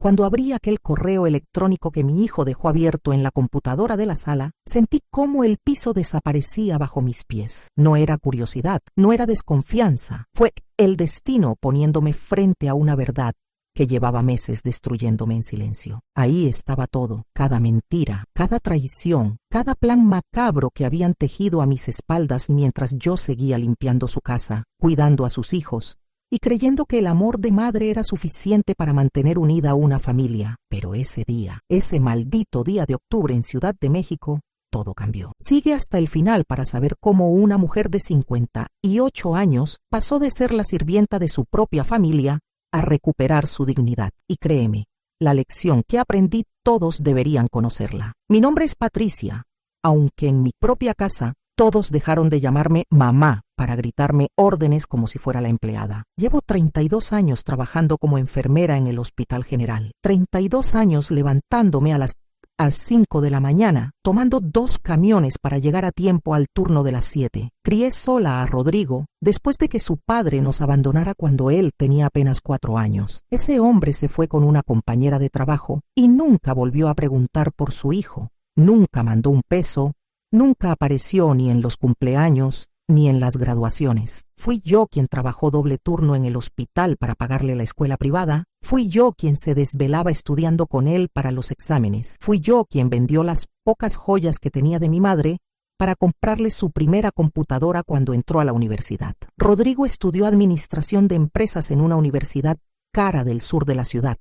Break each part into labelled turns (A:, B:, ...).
A: Cuando abrí aquel correo electrónico que mi hijo dejó abierto en la computadora de la sala, sentí cómo el piso desaparecía bajo mis pies. No era curiosidad, no era desconfianza, fue el destino poniéndome frente a una verdad que llevaba meses destruyéndome en silencio. Ahí estaba todo, cada mentira, cada traición, cada plan macabro que habían tejido a mis espaldas mientras yo seguía limpiando su casa, cuidando a sus hijos y creyendo que el amor de madre era suficiente para mantener unida una familia. Pero ese día, ese maldito día de octubre en Ciudad de México, todo cambió. Sigue hasta el final para saber cómo una mujer de 58 años pasó de ser la sirvienta de su propia familia a recuperar su dignidad. Y créeme, la lección que aprendí todos deberían conocerla. Mi nombre es Patricia, aunque en mi propia casa todos dejaron de llamarme mamá para gritarme órdenes como si fuera la empleada. Llevo 32 años trabajando como enfermera en el Hospital General. 32 años levantándome a las 5 de la mañana, tomando 2 camiones para llegar a tiempo al turno de las 7. Crié sola a Rodrigo después de que su padre nos abandonara cuando él tenía apenas 4 años. Ese hombre se fue con una compañera de trabajo y nunca volvió a preguntar por su hijo. Nunca mandó un peso, nunca apareció ni en los cumpleaños ni en las graduaciones. Fui yo quien trabajó doble turno en el hospital para pagarle la escuela privada. Fui yo quien se desvelaba estudiando con él para los exámenes. Fui yo quien vendió las pocas joyas que tenía de mi madre para comprarle su primera computadora cuando entró a la universidad. Rodrigo estudió administración de empresas en una universidad cara del sur de la ciudad.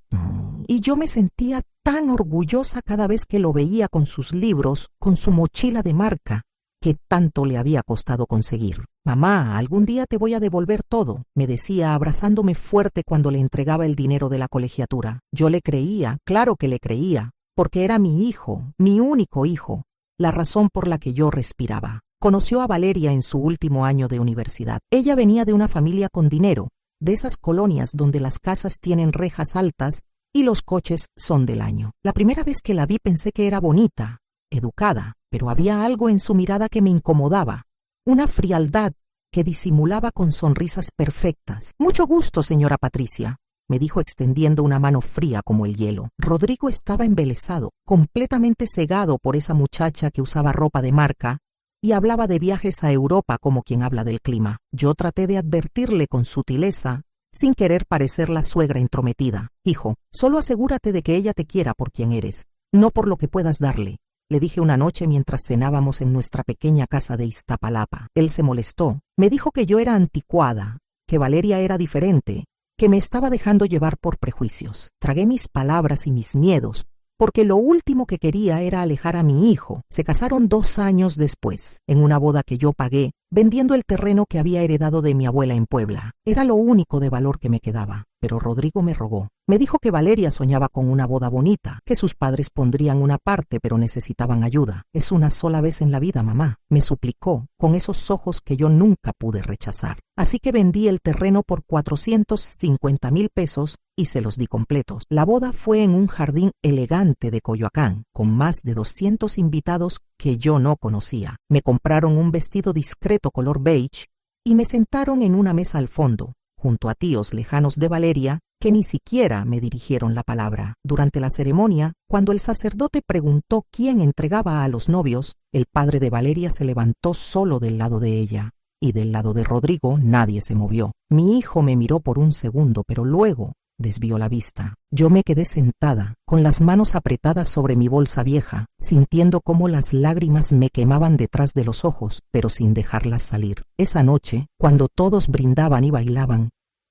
A: Y yo me sentía tan orgullosa cada vez que lo veía con sus libros, con su mochila de marca, que tanto le había costado conseguir. Mamá, algún día te voy a devolver todo, me decía abrazándome fuerte cuando le entregaba el dinero de la colegiatura. Yo le creía, claro que le creía, porque era mi hijo, mi único hijo, la razón por la que yo respiraba. Conoció a Valeria en su último año de universidad. Ella venía de una familia con dinero, de esas colonias donde las casas tienen rejas altas y los coches son del año. La primera vez que la vi pensé que era bonita, educada, pero había algo en su mirada que me incomodaba, una frialdad que disimulaba con sonrisas perfectas. Mucho gusto, señora Patricia, me dijo extendiendo una mano fría como el hielo. Rodrigo estaba embelesado, completamente cegado por esa muchacha que usaba ropa de marca y hablaba de viajes a Europa como quien habla del clima. Yo traté de advertirle con sutileza, sin querer parecer la suegra entrometida. Hijo, solo asegúrate de que ella te quiera por quien eres, no por lo que puedas darle, le dije una noche mientras cenábamos en nuestra pequeña casa de Iztapalapa. Él se molestó, me dijo que yo era anticuada, que Valeria era diferente, que me estaba dejando llevar por prejuicios. Tragué mis palabras y mis miedos, porque lo último que quería era alejar a mi hijo. Se casaron 2 años después, en una boda que yo pagué, vendiendo el terreno que había heredado de mi abuela en Puebla. Era lo único de valor que me quedaba, pero Rodrigo me rogó. Me dijo que Valeria soñaba con una boda bonita, que sus padres pondrían una parte pero necesitaban ayuda. Es una sola vez en la vida, mamá, me suplicó, con esos ojos que yo nunca pude rechazar. Así que vendí el terreno por 450,000 pesos y se los di completos. La boda fue en un jardín elegante de Coyoacán, con más de 200 invitados que yo no conocía. Me compraron un vestido discreto color beige y me sentaron en una mesa al fondo, junto a tíos lejanos de Valeria que ni siquiera me dirigieron la palabra. Durante la ceremonia, cuando el sacerdote preguntó quién entregaba a los novios, el padre de Valeria se levantó solo del lado de ella, y del lado de Rodrigo nadie se movió. Mi hijo me miró por un segundo, pero luego desvió la vista. Yo me quedé sentada, con las manos apretadas sobre mi bolsa vieja, sintiendo cómo las lágrimas me quemaban detrás de los ojos, pero sin dejarlas salir. Esa noche, cuando todos brindaban y bailaban,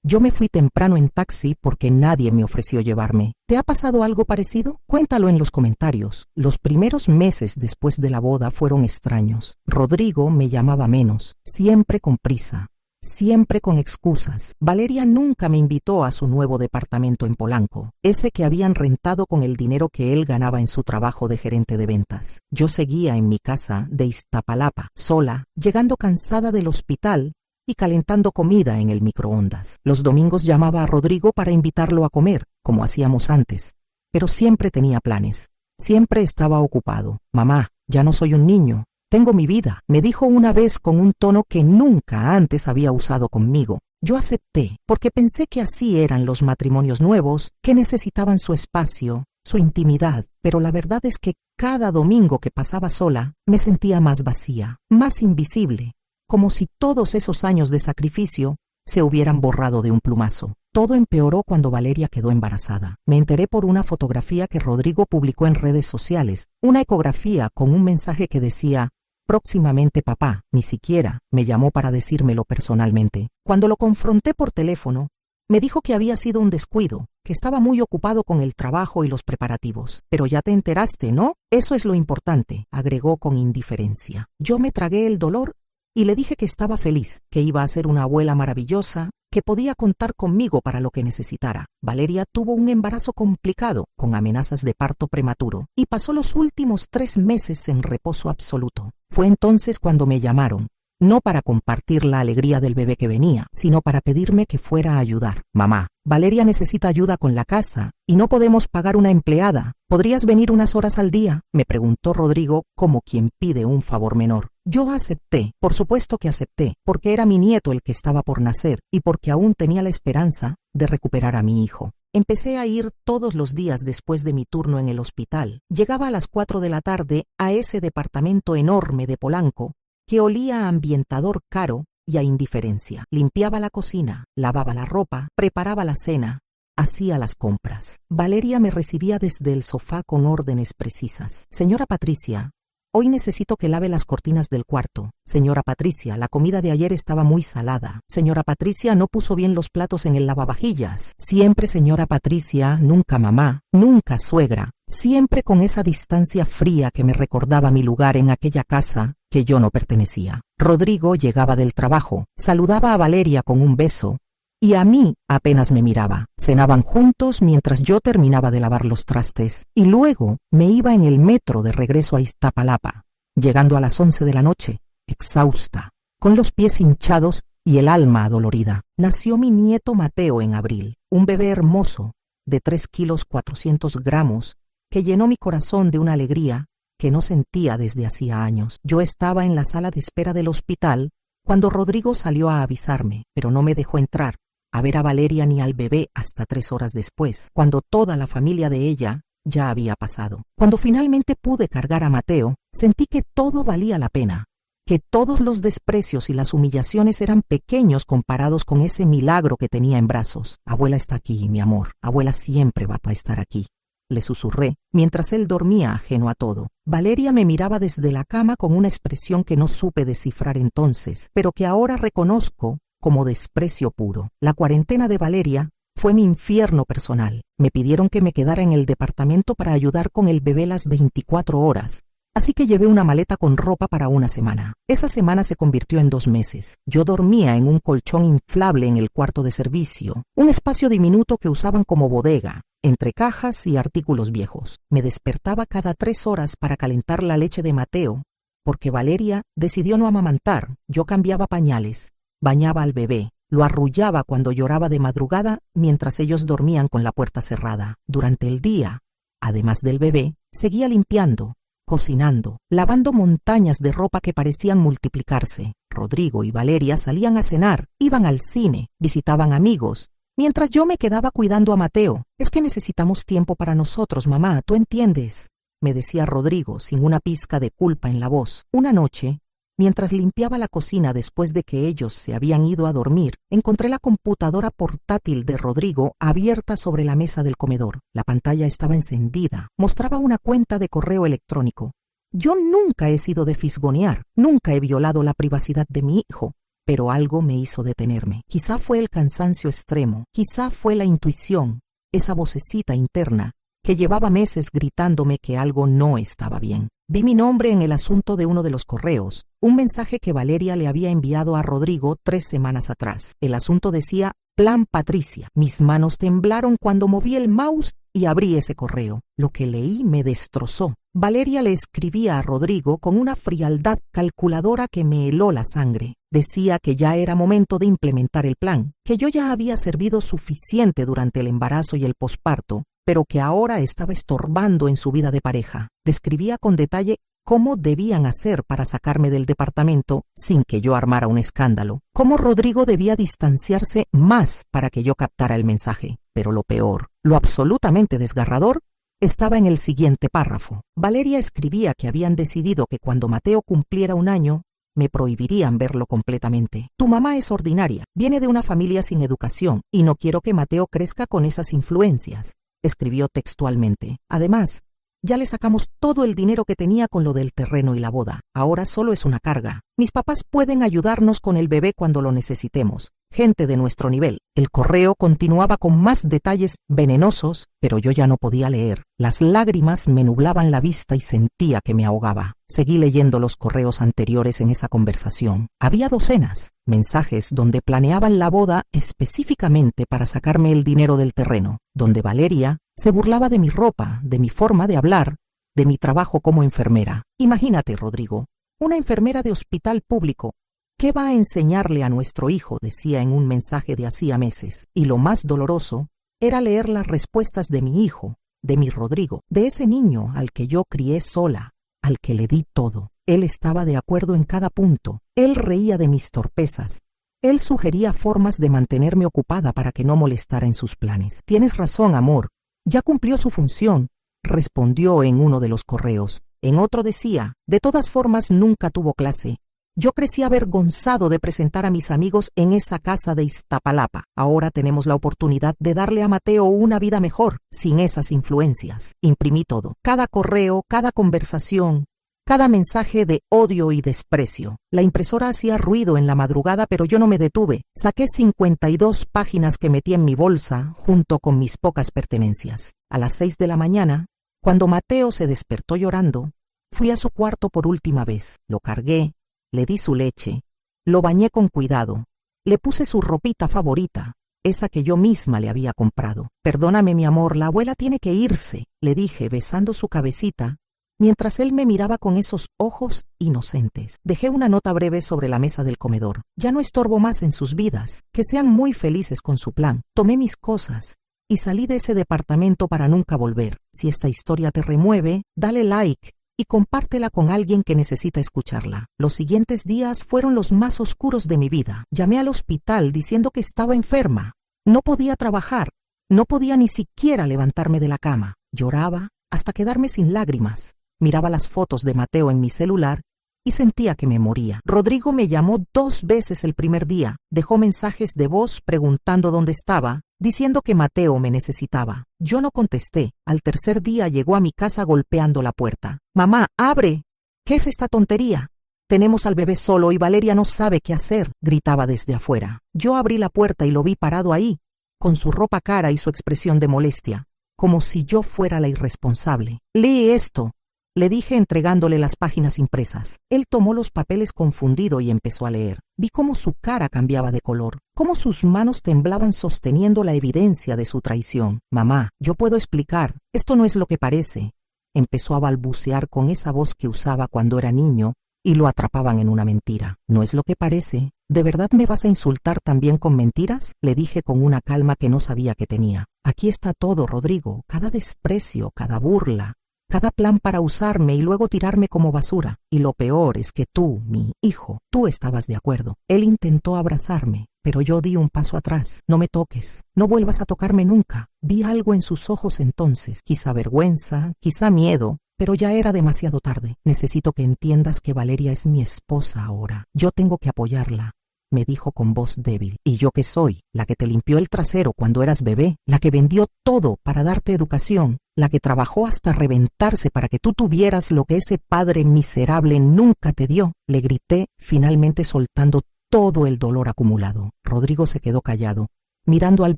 A: yo me fui temprano en taxi porque nadie me ofreció llevarme. ¿Te ha pasado algo parecido? Cuéntalo en los comentarios. Los primeros meses después de la boda fueron extraños. Rodrigo me llamaba menos, siempre con prisa, siempre con excusas. Valeria nunca me invitó a su nuevo departamento en Polanco, ese que habían rentado con el dinero que él ganaba en su trabajo de gerente de ventas. Yo seguía en mi casa de Iztapalapa, sola, llegando cansada del hospital y calentando comida en el microondas. Los domingos llamaba a Rodrigo para invitarlo a comer, como hacíamos antes, pero siempre tenía planes. Siempre estaba ocupado. Mamá, ya no soy un niño. Tengo mi vida, me dijo una vez con un tono que nunca antes había usado conmigo. Yo acepté, porque pensé que así eran los matrimonios nuevos, que necesitaban su espacio, su intimidad, pero la verdad es que cada domingo que pasaba sola me sentía más vacía, más invisible, como si todos esos años de sacrificio se hubieran borrado de un plumazo. Todo empeoró cuando Valeria quedó embarazada. Me enteré por una fotografía que Rodrigo publicó en redes sociales, una ecografía con un mensaje que decía: próximamente papá. Ni siquiera me llamó para decírmelo personalmente. Cuando lo confronté por teléfono, me dijo que había sido un descuido, que estaba muy ocupado con el trabajo y los preparativos. Pero ya te enteraste, ¿no? Eso es lo importante, agregó con indiferencia. Yo me tragué el dolor y le dije que estaba feliz, que iba a ser una abuela maravillosa, que podía contar conmigo para lo que necesitara. Valeria tuvo un embarazo complicado, con amenazas de parto prematuro, y pasó los últimos 3 meses en reposo absoluto. Fue entonces cuando me llamaron, no para compartir la alegría del bebé que venía, sino para pedirme que fuera a ayudar. Mamá, Valeria necesita ayuda con la casa y no podemos pagar una empleada. ¿Podrías venir unas horas al día?, me preguntó Rodrigo, como quien pide un favor menor. Yo acepté, por supuesto que acepté, porque era mi nieto el que estaba por nacer y porque aún tenía la esperanza de recuperar a mi hijo. Empecé a ir todos los días después de mi turno en el hospital. Llegaba a las 4 de la tarde a ese departamento enorme de Polanco, que olía a ambientador caro y a indiferencia. Limpiaba la cocina, lavaba la ropa, preparaba la cena, hacía las compras. Valeria me recibía desde el sofá con órdenes precisas. Señora Patricia, hoy necesito que lave las cortinas del cuarto. Señora Patricia, la comida de ayer estaba muy salada. Señora Patricia, no puso bien los platos en el lavavajillas. Siempre señora Patricia, nunca mamá, nunca suegra. Siempre con esa distancia fría que me recordaba mi lugar en aquella casa que yo no pertenecía. Rodrigo llegaba del trabajo, saludaba a Valeria con un beso, y a mí apenas me miraba. Cenaban juntos mientras yo terminaba de lavar los trastes, y luego me iba en el metro de regreso a Iztapalapa, llegando a las 11 de la noche, exhausta, con los pies hinchados y el alma adolorida. Nació mi nieto Mateo en abril, un bebé hermoso, de 3 kilos 400 gramos, que llenó mi corazón de una alegría que no sentía desde hacía años. Yo estaba en la sala de espera del hospital cuando Rodrigo salió a avisarme, pero no me dejó entrar a ver a Valeria ni al bebé hasta 3 horas después, cuando toda la familia de ella ya había pasado. Cuando finalmente pude cargar a Mateo, sentí que todo valía la pena, que todos los desprecios y las humillaciones eran pequeños comparados con ese milagro que tenía en brazos. Abuela está aquí, mi amor. Abuela siempre va a estar aquí, le susurré, mientras él dormía ajeno a todo. Valeria me miraba desde la cama con una expresión que no supe descifrar entonces, pero que ahora reconozco como desprecio puro. La cuarentena de Valeria fue mi infierno personal. Me pidieron que me quedara en el departamento para ayudar con el bebé las 24 horas. Así que llevé una maleta con ropa para una semana. Esa semana se convirtió en 2 meses. Yo dormía en un colchón inflable en el cuarto de servicio, un espacio diminuto que usaban como bodega, entre cajas y artículos viejos. Me despertaba cada 3 horas para calentar la leche de Mateo, porque Valeria decidió no amamantar. Yo cambiaba pañales, bañaba al bebé, lo arrullaba cuando lloraba de madrugada mientras ellos dormían con la puerta cerrada. Durante el día, además del bebé, seguía limpiando, cocinando, lavando montañas de ropa que parecían multiplicarse. Rodrigo y Valeria salían a cenar, iban al cine, visitaban amigos, mientras yo me quedaba cuidando a Mateo. Es que necesitamos tiempo para nosotros, mamá, ¿tú entiendes?, me decía Rodrigo sin una pizca de culpa en la voz. Una noche, mientras limpiaba la cocina después de que ellos se habían ido a dormir, encontré la computadora portátil de Rodrigo abierta sobre la mesa del comedor. La pantalla estaba encendida. Mostraba una cuenta de correo electrónico. Yo nunca he sido de fisgonear, nunca he violado la privacidad de mi hijo, pero algo me hizo detenerme. Quizá fue el cansancio extremo, quizá fue la intuición, esa vocecita interna que llevaba meses gritándome que algo no estaba bien. Vi mi nombre en el asunto de uno de los correos, un mensaje que Valeria le había enviado a Rodrigo 3 semanas atrás. El asunto decía Plan Patricia. Mis manos temblaron cuando moví el mouse y abrí ese correo. Lo que leí me destrozó. Valeria le escribía a Rodrigo con una frialdad calculadora que me heló la sangre. Decía que ya era momento de implementar el plan, que yo ya había servido suficiente durante el embarazo y el posparto, pero que ahora estaba estorbando en su vida de pareja. Describía con detalle cómo debían hacer para sacarme del departamento sin que yo armara un escándalo, cómo Rodrigo debía distanciarse más para que yo captara el mensaje. Pero lo peor, lo absolutamente desgarrador, estaba en el siguiente párrafo. Valeria escribía que habían decidido que cuando Mateo cumpliera 1 año, me prohibirían verlo completamente. Tu mamá es ordinaria, viene de una familia sin educación y no quiero que Mateo crezca con esas influencias, escribió textualmente. Además, ya le sacamos todo el dinero que tenía con lo del terreno y la boda. Ahora solo es una carga. Mis papás pueden ayudarnos con el bebé cuando lo necesitemos. Gente de nuestro nivel. El correo continuaba con más detalles venenosos, pero yo ya no podía leer. Las lágrimas me nublaban la vista y sentía que me ahogaba. Seguí leyendo los correos anteriores en esa conversación. Había docenas, mensajes donde planeaban la boda específicamente para sacarme el dinero del terreno, donde Valeria se burlaba de mi ropa, de mi forma de hablar, de mi trabajo como enfermera. Imagínate, Rodrigo, una enfermera de hospital público. ¿Qué va a enseñarle a nuestro hijo?, decía en un mensaje de hacía meses. Y lo más doloroso era leer las respuestas de mi hijo, de mi Rodrigo, de ese niño al que yo crié sola, al que le di todo. Él estaba de acuerdo en cada punto. Él reía de mis torpezas. Él sugería formas de mantenerme ocupada para que no molestara en sus planes. Tienes razón, amor. Ya cumplió su función, respondió en uno de los correos. En otro decía, de todas formas nunca tuvo clase. Yo crecí avergonzado de presentar a mis amigos en esa casa de Iztapalapa. Ahora tenemos la oportunidad de darle a Mateo una vida mejor, sin esas influencias. Imprimí todo, cada correo, cada conversación, cada mensaje de odio y desprecio. La impresora hacía ruido en la madrugada, pero yo no me detuve. Saqué 52 páginas que metí en mi bolsa, junto con mis pocas pertenencias. A las 6 de la mañana, cuando Mateo se despertó llorando, fui a su cuarto por última vez. Lo cargué. Le di su leche, lo bañé con cuidado, le puse su ropita favorita, esa que yo misma le había comprado. Perdóname, mi amor, la abuela tiene que irse, le dije besando su cabecita, mientras él me miraba con esos ojos inocentes. Dejé una nota breve sobre la mesa del comedor. Ya no estorbo más en sus vidas, que sean muy felices con su plan. Tomé mis cosas y salí de ese departamento para nunca volver. Si esta historia te remueve, dale like y compártela con alguien que necesita escucharla. Los siguientes días fueron los más oscuros de mi vida. Llamé al hospital diciendo que estaba enferma. No podía trabajar. No podía ni siquiera levantarme de la cama. Lloraba hasta quedarme sin lágrimas. Miraba las fotos de Mateo en mi celular y sentía que me moría. Rodrigo me llamó 2 veces el primer día. Dejó mensajes de voz preguntando dónde estaba, diciendo que Mateo me necesitaba. Yo no contesté. Al tercer día llegó a mi casa golpeando la puerta. «Mamá, abre. ¿Qué es esta tontería? Tenemos al bebé solo y Valeria no sabe qué hacer», gritaba desde afuera. Yo abrí la puerta y lo vi parado ahí, con su ropa cara y su expresión de molestia, como si yo fuera la irresponsable. «Lee esto», le dije entregándole las páginas impresas. Él tomó los papeles confundido y empezó a leer. Vi cómo su cara cambiaba de color, cómo sus manos temblaban sosteniendo la evidencia de su traición. «Mamá, yo puedo explicar. Esto no es lo que parece», empezó a balbucear con esa voz que usaba cuando era niño y lo atrapaban en una mentira. «¿No es lo que parece? ¿De verdad me vas a insultar también con mentiras?», le dije con una calma que no sabía que tenía. «Aquí está todo, Rodrigo, cada desprecio, cada burla, cada plan para usarme y luego tirarme como basura. Y lo peor es que tú, mi hijo, tú estabas de acuerdo». Él intentó abrazarme, pero yo di un paso atrás. «No me toques, no vuelvas a tocarme nunca». Vi algo en sus ojos entonces, quizá vergüenza, quizá miedo, pero ya era demasiado tarde. «Necesito que entiendas que Valeria es mi esposa ahora. Yo tengo que apoyarla», me dijo con voz débil. «¿Y yo qué soy? ¿La que te limpió el trasero cuando eras bebé? ¿La que vendió todo para darte educación? ¿La que trabajó hasta reventarse para que tú tuvieras lo que ese padre miserable nunca te dio?», le grité, finalmente soltando todo el dolor acumulado. Rodrigo se quedó callado, mirando al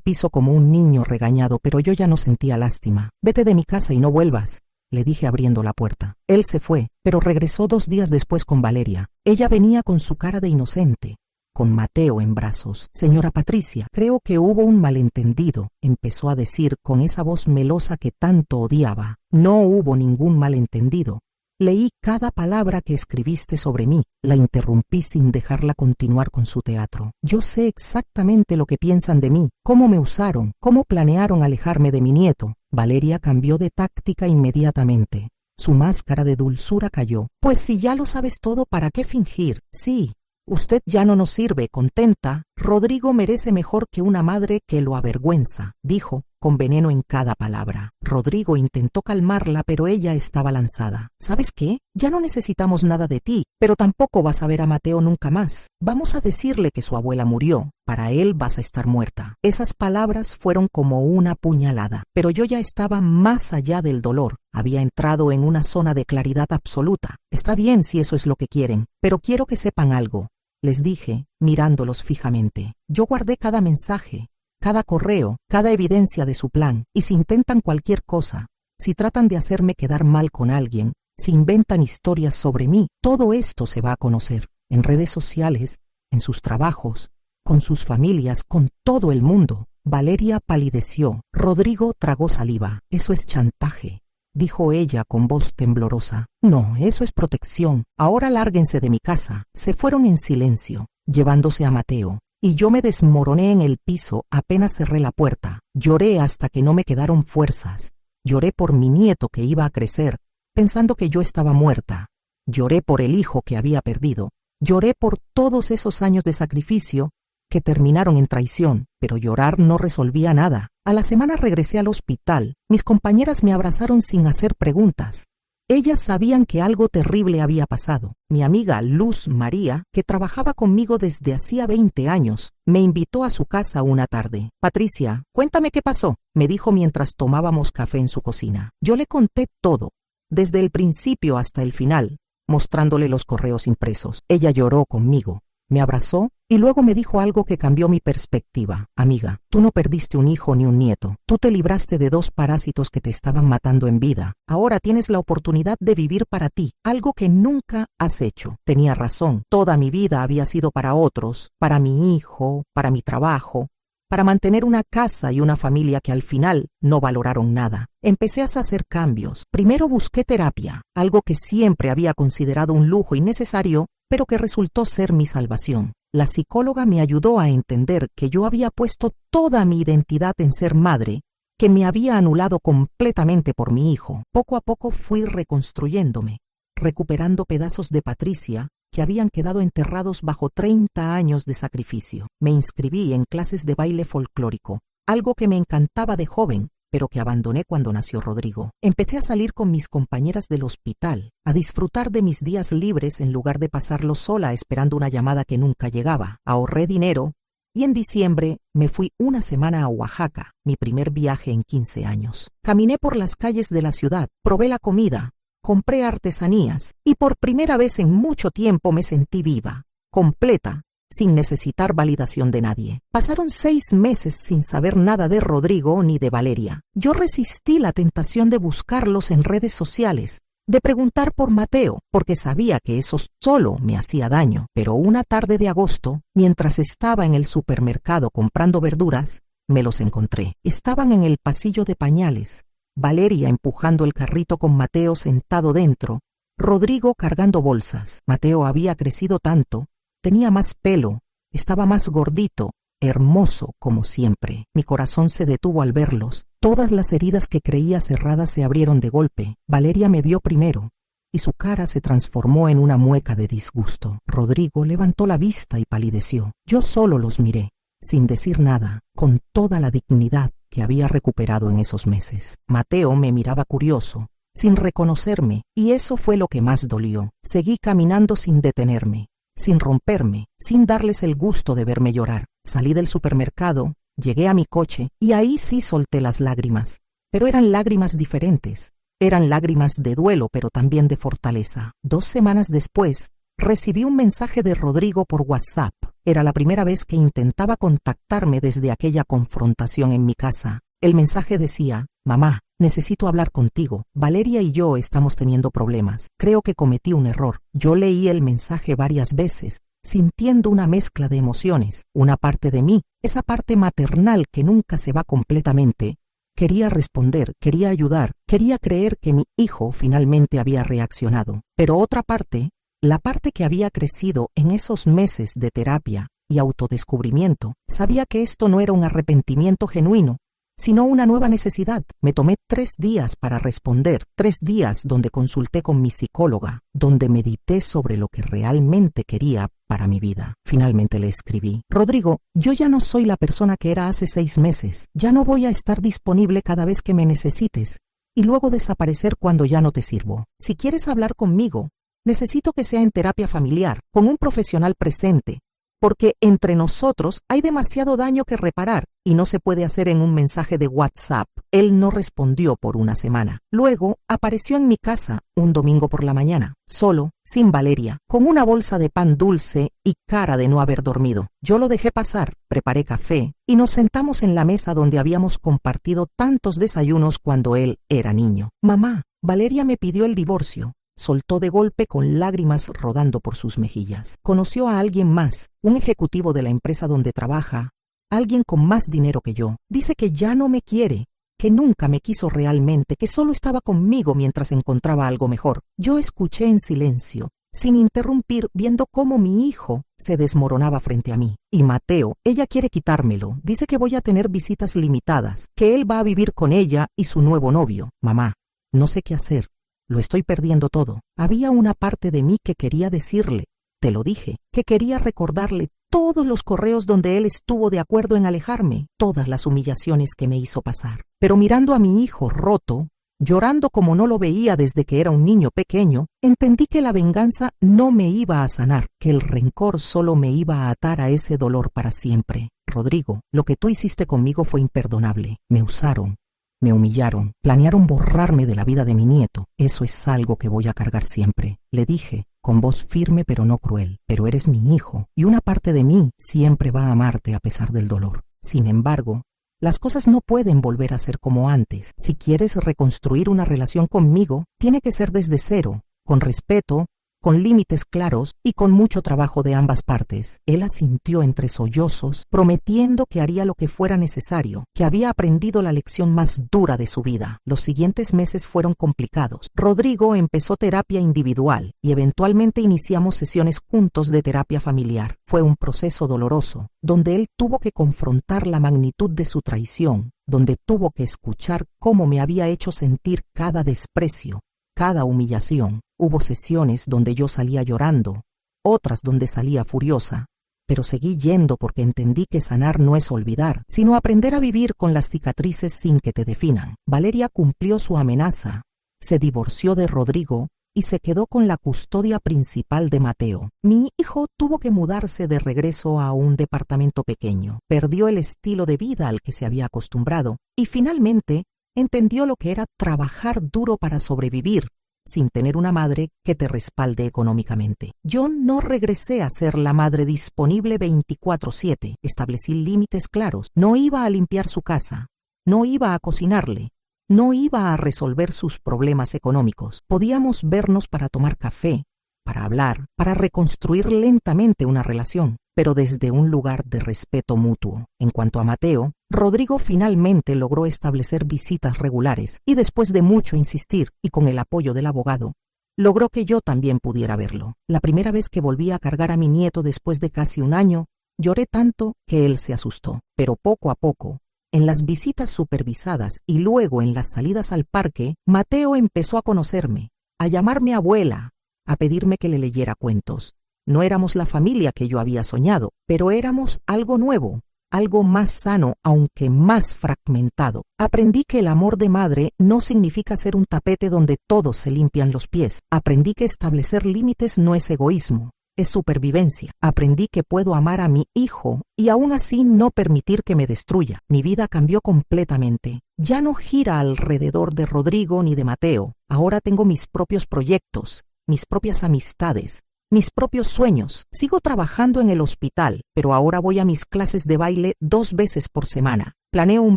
A: piso como un niño regañado, pero yo ya no sentía lástima. «Vete de mi casa y no vuelvas», le dije abriendo la puerta. Él se fue, pero regresó 2 días después con Valeria. Ella venía con su cara de inocente, con Mateo en brazos. «Señora Patricia, creo que hubo un malentendido», empezó a decir con esa voz melosa que tanto odiaba. «No hubo ningún malentendido. Leí cada palabra que escribiste sobre mí». La interrumpí sin dejarla continuar con su teatro. «Yo sé exactamente lo que piensan de mí, cómo me usaron, cómo planearon alejarme de mi nieto». Valeria cambió de táctica inmediatamente. Su máscara de dulzura cayó. Pues si ya lo sabes todo, ¿para qué fingir? Sí, usted ya no nos sirve, contenta. Rodrigo merece mejor que una madre que lo avergüenza, dijo, con veneno en cada palabra. Rodrigo intentó calmarla, pero ella estaba lanzada. ¿Sabes qué? Ya no necesitamos nada de ti, pero tampoco vas a ver a Mateo nunca más. Vamos a decirle que su abuela murió. Para él vas a estar muerta. Esas palabras fueron como una puñalada, pero yo ya estaba más allá del dolor. Había entrado en una zona de claridad absoluta. Está bien si eso es lo que quieren, pero quiero que sepan algo, les dije, mirándolos fijamente. Yo guardé cada mensaje, cada correo, cada evidencia de su plan, y si intentan cualquier cosa, si tratan de hacerme quedar mal con alguien, si inventan historias sobre mí, todo esto se va a conocer, en redes sociales, en sus trabajos, con sus familias, con todo el mundo. Valeria palideció. Rodrigo tragó saliva. Eso es chantaje, dijo ella con voz temblorosa. No, eso es protección. Ahora lárguense de mi casa. Se fueron en silencio, llevándose a Mateo, y yo me desmoroné en el piso apenas cerré la puerta. Lloré hasta que no me quedaron fuerzas. Lloré por mi nieto que iba a crecer, pensando que yo estaba muerta. Lloré por el hijo que había perdido. Lloré por todos esos años de sacrificio que terminaron en traición, pero llorar no resolvía nada. A la semana regresé al hospital. Mis compañeras me abrazaron sin hacer preguntas. Ellas sabían que algo terrible había pasado. Mi amiga Luz María, que trabajaba conmigo desde hacía 20 años, me invitó a su casa una tarde. Patricia, cuéntame qué pasó, me dijo mientras tomábamos café en su cocina. Yo le conté todo, desde el principio hasta el final, mostrándole los correos impresos. Ella lloró conmigo. Me abrazó y luego me dijo algo que cambió mi perspectiva. Amiga, tú no perdiste un hijo ni un nieto. Tú te libraste de 2 parásitos que te estaban matando en vida. Ahora tienes la oportunidad de vivir para ti, algo que nunca has hecho. Tenía razón. Toda mi vida había sido para otros, para mi hijo, para mi trabajo, para mantener una casa y una familia que al final no valoraron nada. Empecé a hacer cambios. Primero busqué terapia, algo que siempre había considerado un lujo innecesario, pero que resultó ser mi salvación. La psicóloga me ayudó a entender que yo había puesto toda mi identidad en ser madre, que me había anulado completamente por mi hijo. Poco a poco fui reconstruyéndome, recuperando pedazos de Patricia que habían quedado enterrados bajo 30 años de sacrificio. Me inscribí en clases de baile folclórico, algo que me encantaba de joven, pero que abandoné cuando nació Rodrigo. Empecé a salir con mis compañeras del hospital, a disfrutar de mis días libres en lugar de pasarlos sola esperando una llamada que nunca llegaba. Ahorré dinero y en diciembre me fui una semana a Oaxaca, mi primer viaje en 15 años. Caminé por las calles de la ciudad, probé la comida, compré artesanías y por primera vez en mucho tiempo me sentí viva, completa, sin necesitar validación de nadie. Pasaron 6 meses sin saber nada de Rodrigo ni de Valeria. Yo resistí la tentación de buscarlos en redes sociales, de preguntar por Mateo, porque sabía que eso solo me hacía daño. Pero una tarde de agosto, mientras estaba en el supermercado comprando verduras, me los encontré. Estaban en el pasillo de pañales, Valeria empujando el carrito con Mateo sentado dentro, Rodrigo cargando bolsas. Mateo había crecido tanto, tenía más pelo, estaba más gordito, hermoso como siempre. Mi corazón se detuvo al verlos. Todas las heridas que creía cerradas se abrieron de golpe. Valeria me vio primero, y su cara se transformó en una mueca de disgusto. Rodrigo levantó la vista y palideció. Yo solo los miré, sin decir nada, con toda la dignidad que había recuperado en esos meses. Mateo me miraba curioso, sin reconocerme, y eso fue lo que más dolió. Seguí caminando sin detenerme, sin romperme, sin darles el gusto de verme llorar. Salí del supermercado, llegué a mi coche y ahí sí solté las lágrimas. Pero eran lágrimas diferentes. Eran lágrimas de duelo, pero también de fortaleza. 2 semanas después, recibí un mensaje de Rodrigo por WhatsApp. Era la primera vez que intentaba contactarme desde aquella confrontación en mi casa. El mensaje decía: mamá, necesito hablar contigo. Valeria y yo estamos teniendo problemas. Creo que cometí un error. Yo leí el mensaje varias veces, sintiendo una mezcla de emociones. Una parte de mí, esa parte maternal que nunca se va completamente, quería responder, quería ayudar, quería creer que mi hijo finalmente había reaccionado. Pero otra parte, la parte que había crecido en esos meses de terapia y autodescubrimiento, sabía que esto no era un arrepentimiento genuino, sino una nueva necesidad. Me tomé 3 días para responder, 3 días donde consulté con mi psicóloga, donde medité sobre lo que realmente quería para mi vida. Finalmente le escribí: Rodrigo, yo ya no soy la persona que era hace 6 meses. Ya no voy a estar disponible cada vez que me necesites y luego desaparecer cuando ya no te sirvo. Si quieres hablar conmigo, necesito que sea en terapia familiar, con un profesional presente, porque entre nosotros hay demasiado daño que reparar y no se puede hacer en un mensaje de WhatsApp. Él no respondió por una semana. Luego apareció en mi casa un domingo por la mañana, solo, sin Valeria, con una bolsa de pan dulce y cara de no haber dormido. Yo lo dejé pasar, preparé café y nos sentamos en la mesa donde habíamos compartido tantos desayunos cuando él era niño. Mamá, Valeria me pidió el divorcio. Soltó de golpe con lágrimas rodando por sus mejillas. Conoció a alguien más, un ejecutivo de la empresa donde trabaja, alguien con más dinero que yo. Dice que ya no me quiere, que nunca me quiso realmente, que solo estaba conmigo mientras encontraba algo mejor. Yo escuché en silencio, sin interrumpir, viendo cómo mi hijo se desmoronaba frente a mí. Y Mateo, ella quiere quitármelo. Dice que voy a tener visitas limitadas, que él va a vivir con ella y su nuevo novio. Mamá, no sé qué hacer. Lo estoy perdiendo todo. Había una parte de mí que quería decirle, te lo dije, que quería recordarle todos los correos donde él estuvo de acuerdo en alejarme, todas las humillaciones que me hizo pasar. Pero mirando a mi hijo roto, llorando como no lo veía desde que era un niño pequeño, entendí que la venganza no me iba a sanar, que el rencor solo me iba a atar a ese dolor para siempre. Rodrigo, lo que tú hiciste conmigo fue imperdonable. Me usaron. Me humillaron, planearon borrarme de la vida de mi nieto. Eso es algo que voy a cargar siempre. Le dije, con voz firme pero no cruel, pero eres mi hijo, y una parte de mí siempre va a amarte a pesar del dolor. Sin embargo, las cosas no pueden volver a ser como antes. Si quieres reconstruir una relación conmigo, tiene que ser desde cero, con respeto, con límites claros y con mucho trabajo de ambas partes. Él asintió entre sollozos, prometiendo que haría lo que fuera necesario, que había aprendido la lección más dura de su vida. Los siguientes meses fueron complicados. Rodrigo empezó terapia individual y eventualmente iniciamos sesiones juntos de terapia familiar. Fue un proceso doloroso, donde él tuvo que confrontar la magnitud de su traición, donde tuvo que escuchar cómo me había hecho sentir cada desprecio, cada humillación. Hubo sesiones donde yo salía llorando, otras donde salía furiosa, pero seguí yendo porque entendí que sanar no es olvidar, sino aprender a vivir con las cicatrices sin que te definan. Valeria cumplió su amenaza, se divorció de Rodrigo y se quedó con la custodia principal de Mateo. Mi hijo tuvo que mudarse de regreso a un departamento pequeño, perdió el estilo de vida al que se había acostumbrado y finalmente entendió lo que era trabajar duro para sobrevivir, sin tener una madre que te respalde económicamente. Yo no regresé a ser la madre disponible 24/7. Establecí límites claros. No iba a limpiar su casa, no iba a cocinarle, no iba a resolver sus problemas económicos. Podíamos vernos para tomar café, para hablar, para reconstruir lentamente una relación, pero desde un lugar de respeto mutuo. En cuanto a Mateo, Rodrigo finalmente logró establecer visitas regulares y después de mucho insistir y con el apoyo del abogado, logró que yo también pudiera verlo. La primera vez que volví a cargar a mi nieto después de casi un año, lloré tanto que él se asustó. Pero poco a poco, en las visitas supervisadas y luego en las salidas al parque, Mateo empezó a conocerme, a llamarme abuela, a pedirme que le leyera cuentos. No éramos la familia que yo había soñado, pero éramos algo nuevo, algo más sano, aunque más fragmentado. Aprendí que el amor de madre no significa ser un tapete donde todos se limpian los pies. Aprendí que establecer límites no es egoísmo, es supervivencia. Aprendí que puedo amar a mi hijo y aún así no permitir que me destruya. Mi vida cambió completamente. Ya no gira alrededor de Rodrigo ni de Mateo. Ahora tengo mis propios proyectos, mis propias amistades, mis propios sueños. Sigo trabajando en el hospital, pero ahora voy a mis clases de baile 2 veces por semana. Planeo un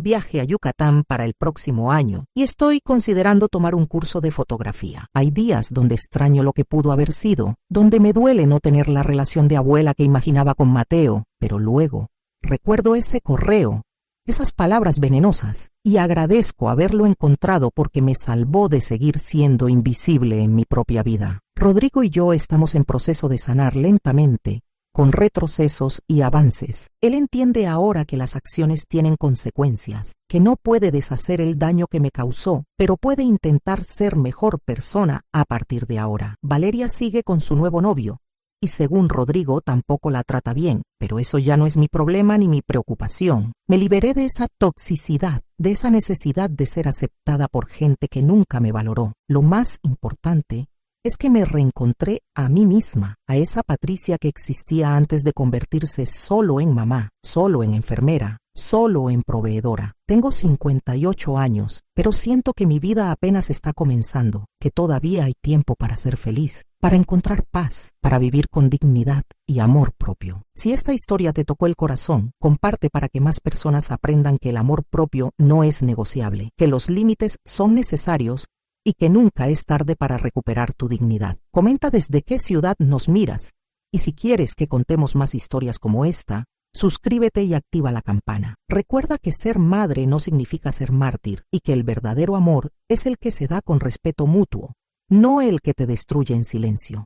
A: viaje a Yucatán para el próximo año y estoy considerando tomar un curso de fotografía. Hay días donde extraño lo que pudo haber sido, donde me duele no tener la relación de abuela que imaginaba con Mateo, pero luego recuerdo ese correo, esas palabras venenosas, y agradezco haberlo encontrado porque me salvó de seguir siendo invisible en mi propia vida. Rodrigo y yo estamos en proceso de sanar lentamente, con retrocesos y avances. Él entiende ahora que las acciones tienen consecuencias, que no puede deshacer el daño que me causó, pero puede intentar ser mejor persona a partir de ahora. Valeria sigue con su nuevo novio, y según Rodrigo tampoco la trata bien, pero eso ya no es mi problema ni mi preocupación. Me liberé de esa toxicidad, de esa necesidad de ser aceptada por gente que nunca me valoró. Lo más importante es que me reencontré a mí misma, a esa Patricia que existía antes de convertirse solo en mamá, solo en enfermera, solo en proveedora. Tengo 58 años, pero siento que mi vida apenas está comenzando, que todavía hay tiempo para ser feliz, para encontrar paz, para vivir con dignidad y amor propio. Si esta historia te tocó el corazón, comparte para que más personas aprendan que el amor propio no es negociable, que los límites son necesarios y que nunca es tarde para recuperar tu dignidad. Comenta desde qué ciudad nos miras, y si quieres que contemos más historias como esta, suscríbete y activa la campana. Recuerda que ser madre no significa ser mártir, y que el verdadero amor es el que se da con respeto mutuo, no el que te destruye en silencio.